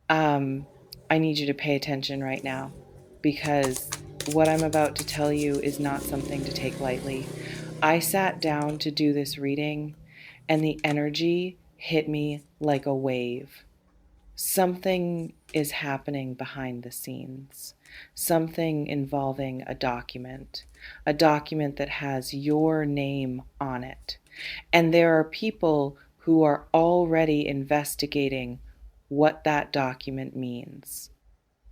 Um, I need you to pay attention right now because what I'm about to tell you is not something to take lightly. I sat down to do this reading and the energy hit me like a wave. Something is happening behind the scenes, something involving a document that has your name on it. And there are people who are already investigating what that document means.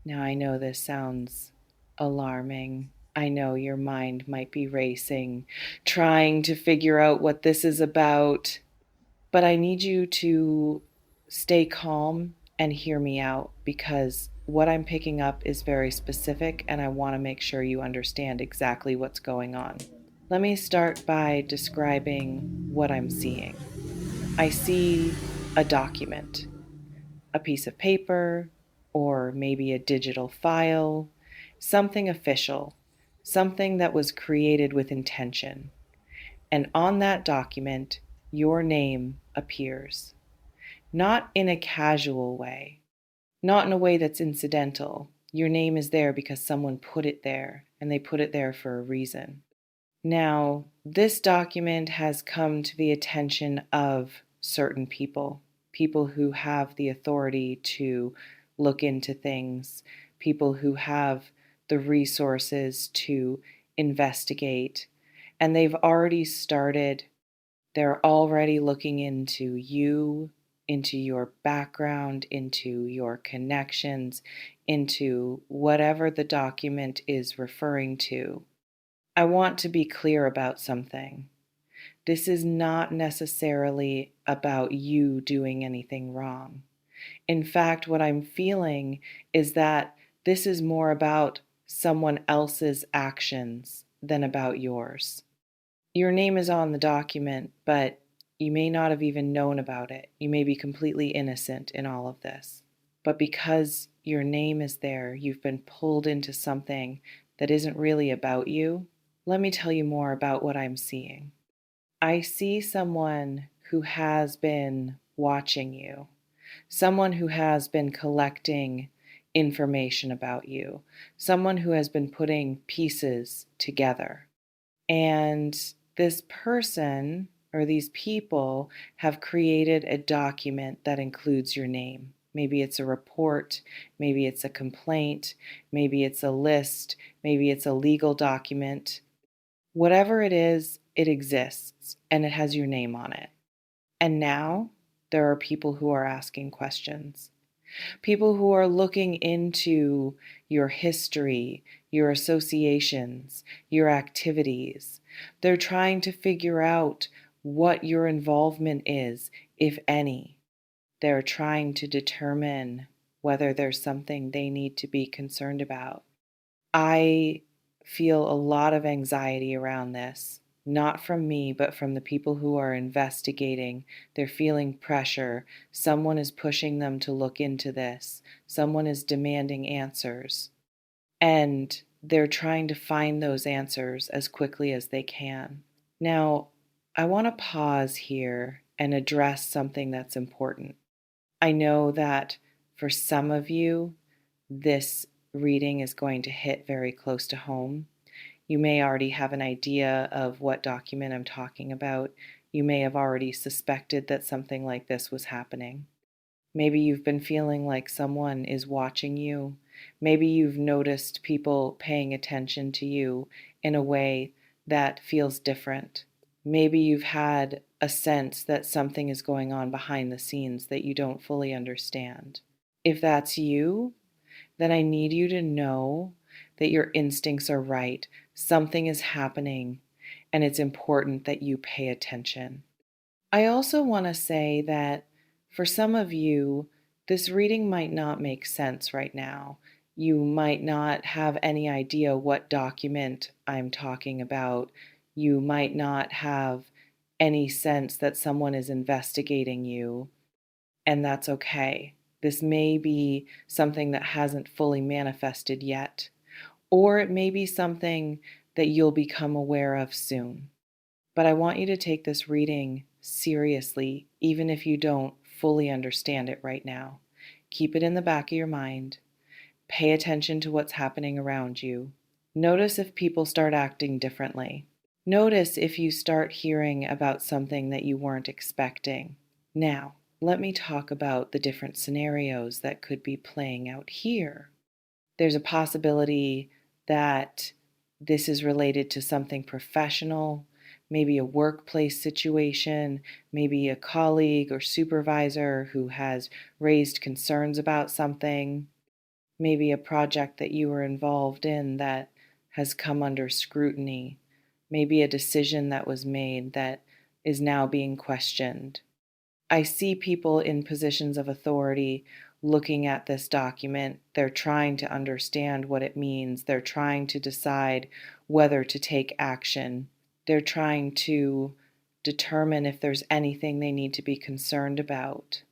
Now, I know this sounds alarming. I know your mind might be racing, trying to figure out what this is about, but I need you to stay calm and hear me out because what I'm picking up is very specific and I want to make sure you understand exactly what's going on. Let me start by describing what I'm seeing. I see a document, a piece of paper, or maybe a digital file, something official, something that was created with intention. And on that document, your name appears. Not in a casual way, not in a way that's incidental. Your name is there because someone put it there, and they put it there for a reason. Now, this document has come to the attention of certain people, people who have the authority to look into things, people who have the resources to investigate, and they've already started. They're already looking into you, into your background, into your connections, into whatever the document is referring to. I want to be clear about something. This is not necessarily about you doing anything wrong. In fact, what I'm feeling is that this is more about someone else's actions than about yours. Your name is on the document, but you may not have even known about it. You may be completely innocent in all of this. But because your name is there, you've been pulled into something that isn't really about you. Let me tell you more about what I'm seeing. I see someone who has been watching you, someone who has been collecting information about you, someone who has been putting pieces together. And this person or these people have created a document that includes your name. Maybe it's a report, maybe it's a complaint, maybe it's a list, maybe it's a legal document. Whatever it is, it exists and it has your name on it. And now there are people who are asking questions. People who are looking into your history, your associations, your activities. They're trying to figure out what your involvement is, if any. They're trying to determine whether there's something they need to be concerned about. I feel a lot of anxiety around this, not from me, but from the people who are investigating. They're feeling pressure. Someone is pushing them to look into this, someone is demanding answers, and they're trying to find those answers as quickly as they can. Now, I want to pause here and address something that's important. I know that for some of you, this reading is going to hit very close to home. You may already have an idea of what document I'm talking about. You may have already suspected that something like this was happening. Maybe you've been feeling like someone is watching you. Maybe you've noticed people paying attention to you in a way that feels different. Maybe you've had a sense that something is going on behind the scenes that you don't fully understand. If that's you, then I need you to know that your instincts are right. Something is happening, and it's important that you pay attention. I also want to say that for some of you, this reading might not make sense right now. You might not have any idea what document I'm talking about. You might not have any sense that someone is investigating you, and that's okay. This may be something that hasn't fully manifested yet, or it may be something that you'll become aware of soon. But I want you to take this reading seriously, even if you don't fully understand it right now. Keep it in the back of your mind. Pay attention to what's happening around you. Notice if people start acting differently. Notice if you start hearing about something that you weren't expecting. Now, let me talk about the different scenarios that could be playing out here. There's a possibility that this is related to something professional, maybe a workplace situation, maybe a colleague or supervisor who has raised concerns about something, maybe a project that you were involved in that has come under scrutiny, maybe a decision that was made that is now being questioned. I see people in positions of authority looking at this document. They're trying to understand what it means. They're trying to decide whether to take action. They're trying to determine if there's anything they need to be concerned about.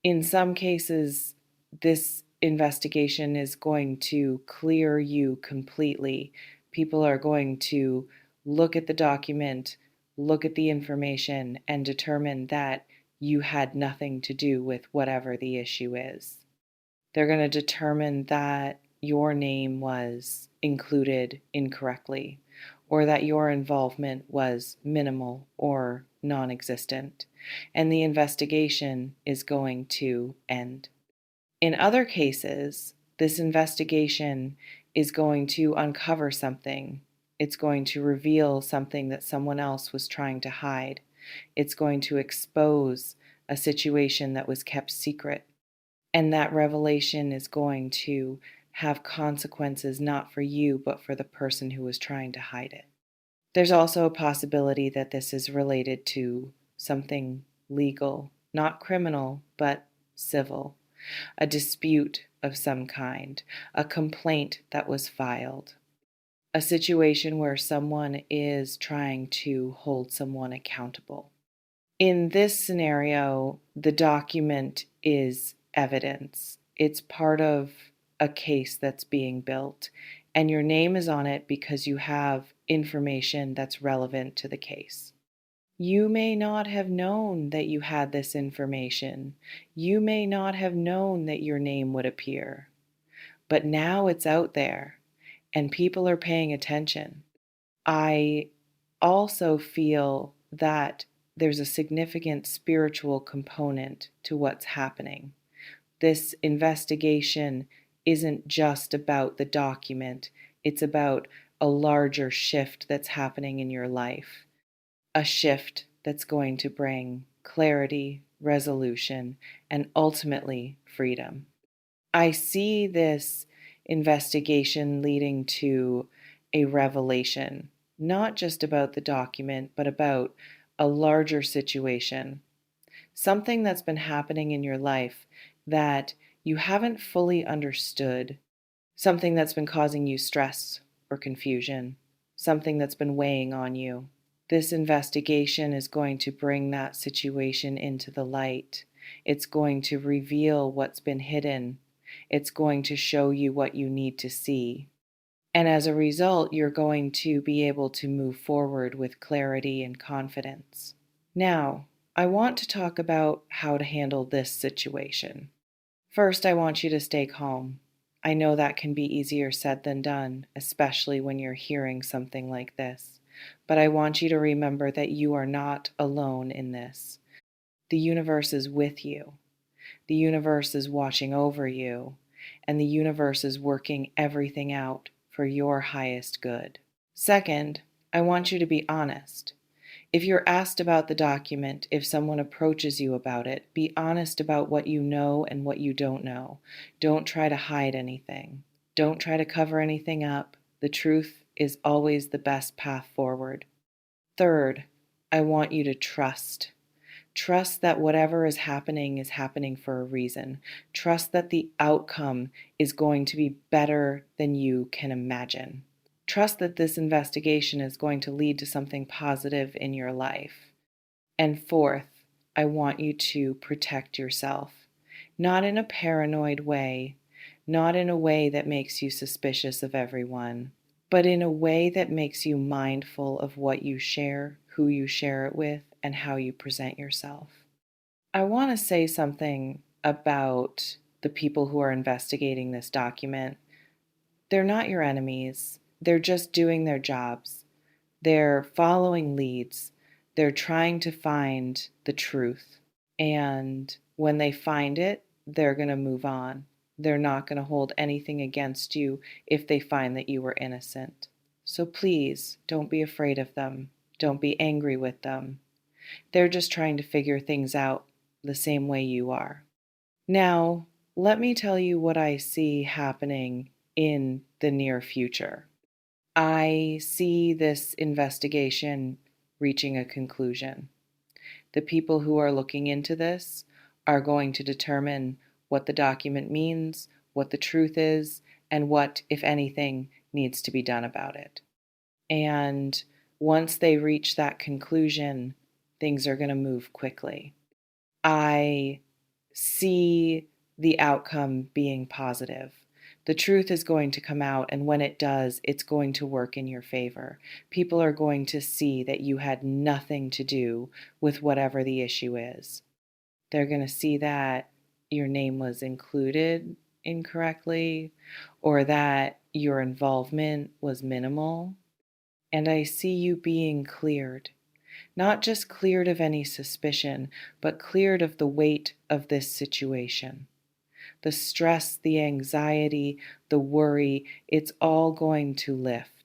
In some cases, this investigation is going to clear you completely. People are going to look at the document, look at the information, and determine that you had nothing to do with whatever the issue is. They're going to determine that your name was included incorrectly, or that your involvement was minimal or non existent, and the investigation is going to end. In other cases, this investigation is going to uncover something. It's going to reveal something that someone else was trying to hide. It's going to expose a situation that was kept secret. And that revelation is going to have consequences not for you, but for the person who was trying to hide it. There's also a possibility that this is related to something legal, not criminal, but civil, a dispute of some kind, a complaint that was filed, a situation where someone is trying to hold someone accountable. In this scenario, the document is evidence. It's part of a case that's being built, and your name is on it because you have information that's relevant to the case. You may not have known that you had this information. You may not have known that your name would appear. But now it's out there, and people are paying attention. I also feel that there's a significant spiritual component to what's happening. This investigation isn't just about the document, it's about a larger shift that's happening in your life, a shift that's going to bring clarity, resolution, and ultimately freedom. I see this investigation leading to a revelation, not just about the document, but about a larger situation, something that's been happening in your life that you haven't fully understood, something that's been causing you stress or confusion, something that's been weighing on you. This investigation is going to bring that situation into the light. It's going to reveal what's been hidden. It's going to show you what you need to see. And as a result, you're going to be able to move forward with clarity and confidence. Now, I want to talk about how to handle this situation. First, I want you to stay calm. I know that can be easier said than done, especially when you're hearing something like this. But I want you to remember that you are not alone in this. The universe is with you. The universe is watching over you, and the universe is working everything out for your highest good. Second, I want you to be honest. If you're asked about the document, if someone approaches you about it, be honest about what you know and what you don't know. Don't try to hide anything. Don't try to cover anything up. The truth is always the best path forward. Third, I want you to trust. Trust that whatever is happening for a reason. Trust that the outcome is going to be better than you can imagine. Trust that this investigation is going to lead to something positive in your life. And fourth, I want you to protect yourself. Not in a paranoid way, not in a way that makes you suspicious of everyone, but in a way that makes you mindful of what you share, who you share it with, and how you present yourself. I want to say something about the people who are investigating this document, they're not your enemies. They're just doing their jobs. They're following leads. They're trying to find the truth. And when they find it, they're going to move on. They're not going to hold anything against you if they find that you were innocent. So please don't be afraid of them. Don't be angry with them. They're just trying to figure things out the same way you are. Now, let me tell you what I see happening in the near future. I see this investigation reaching a conclusion. The people who are looking into this are going to determine what the document means, what the truth is, and what, if anything, needs to be done about it. And once they reach that conclusion, things are going to move quickly. I see the outcome being positive. The truth is going to come out, and when it does, it's going to work in your favor. People are going to see that you had nothing to do with whatever the issue is. They're going to see that your name was included incorrectly, or that your involvement was minimal. And I see you being cleared. Not just cleared of any suspicion, but cleared of the weight of this situation. The stress, the anxiety, the worry, it's all going to lift.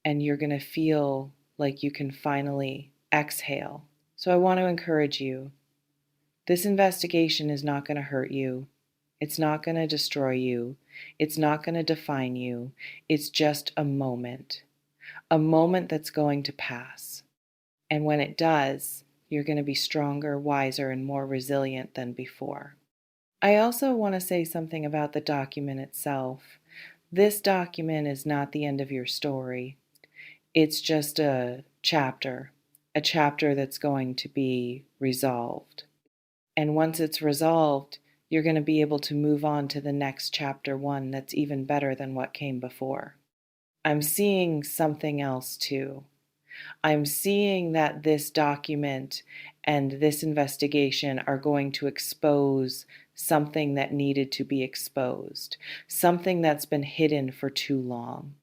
And you're going to feel like you can finally exhale. So I want to encourage you. This investigation is not going to hurt you. It's not going to destroy you. It's not going to define you. It's just a moment that's going to pass. And when it does, you're going to be stronger, wiser, and more resilient than before. I also want to say something about the document itself. This document is not the end of your story. It's just a chapter that's going to be resolved. And once it's resolved, you're going to be able to move on to the next chapter one that's even better than what came before. I'm seeing something else too. I'm seeing that this document and this investigation are going to expose something that needed to be exposed, something that's been hidden for too long,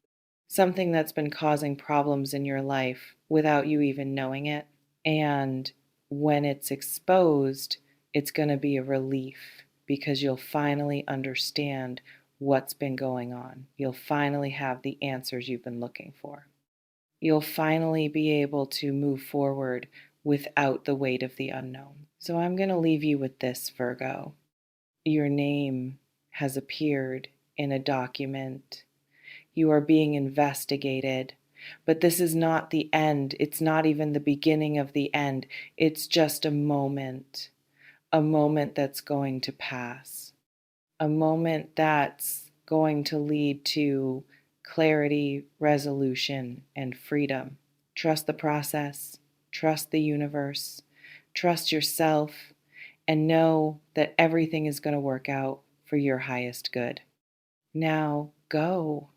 something that's been causing problems in your life without you even knowing it. And when it's exposed, it's going to be a relief because you'll finally understand what's been going on. You'll finally have the answers you've been looking for. You'll finally be able to move forward without the weight of the unknown. So I'm going to leave you with this, Virgo. Your name has appeared in a document. You are being investigated, but this is not the end. It's not even the beginning of the end. It's just a moment that's going to pass, a moment that's going to lead to clarity, resolution, and freedom. Trust the process, trust the universe, trust yourself, and know that everything is going to work out for your highest good. Now go.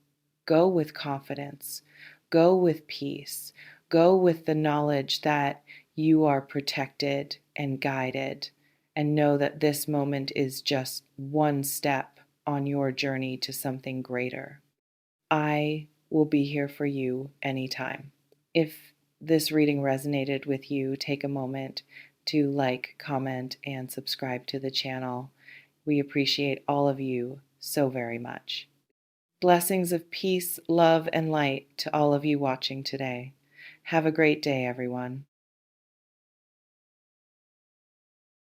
Go with confidence. Go with peace. Go with the knowledge that you are protected and guided, and know that this moment is just one step on your journey to something greater. I will be here for you anytime. If this reading resonated with you, take a moment to like, comment, and subscribe to the channel. We appreciate all of you so very much. Blessings of peace, love, and light to all of you watching today. Have a great day, everyone.